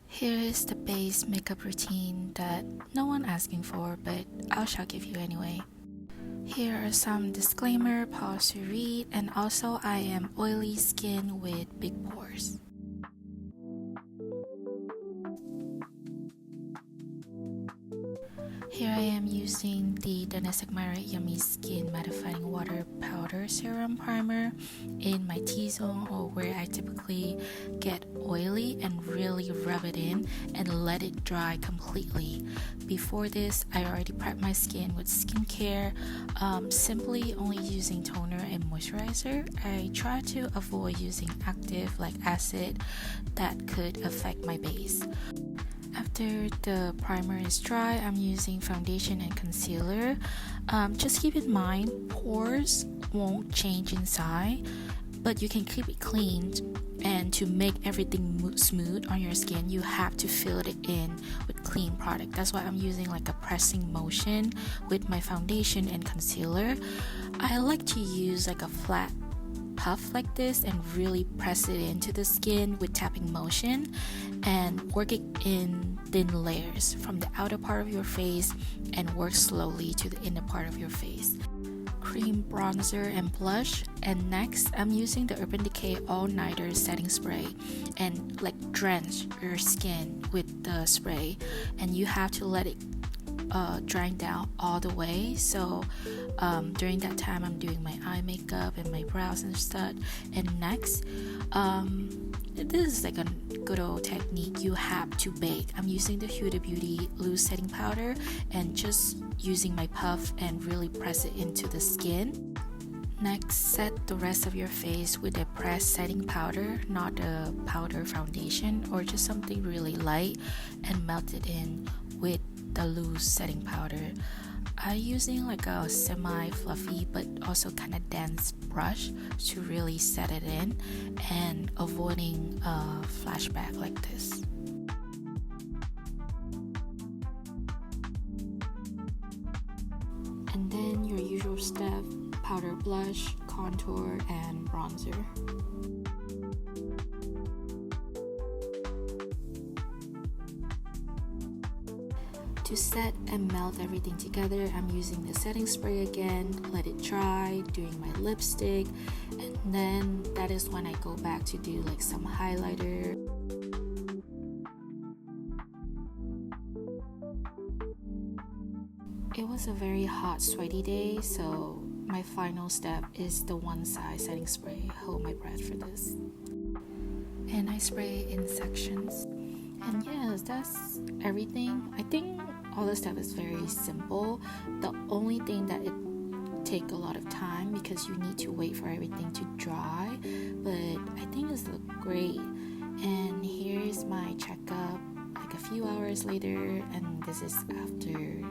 Here is the base makeup routine that no one asking for, but I shall give you anyway. Here are some disclaimer, pause to read, and also I am oily skin with big pores. Here I am using the Domestic Myra Yummy Skin Mattifying Water Powder Serum Primer in my T-zone, or where I typically get oily, and really rub it in and let it dry completely. Before this, I already prepped my skin with skincare, simply only using toner and moisturizer. I try to avoid using active like acid that could affect my base. After the primer is dry, I'm using foundation and concealer. Just keep in mind, pores won't change inside, but you can keep it clean. And to make everything smooth on your skin, you have to fill it in with clean product. That's why I'm using like a pressing motion with my foundation and concealer. I like to use like a flat puff like this and really press it into the skin with tapping motion and work it in thin layers from the outer part of your face and work slowly to the inner part of your face. Cream bronzer and blush, and next I'm using the Urban Decay All Nighter setting spray and like drench your skin with the spray, and you have to let it drying down all the way. So during that time I'm doing my eye makeup and my brows and stuff. And next, this is like a good old technique, you have to bake. I'm using the Huda Beauty loose setting powder and just using my puff and really press it into the skin. Next, set the rest of your face with a pressed setting powder, not a powder foundation, or just something really light, and melt it in with the loose setting powder. I'm using like a semi-fluffy but also kind of dense brush to really set it in and avoiding a flashback like this. And then your usual step, powder blush, contour, and bronzer. To set and melt everything together, I'm using the setting spray again, let it dry, doing my lipstick, and then that is when I go back to do like some highlighter. It was a very hot, sweaty day, so my final step is the one side setting spray. Hold my breath for this. And I spray in sections. And yes, that's everything. I think all the stuff is very simple. The only thing that it take a lot of time because you need to wait for everything to dry, but I think it's look great. And here's my checkup like a few hours later, and this is after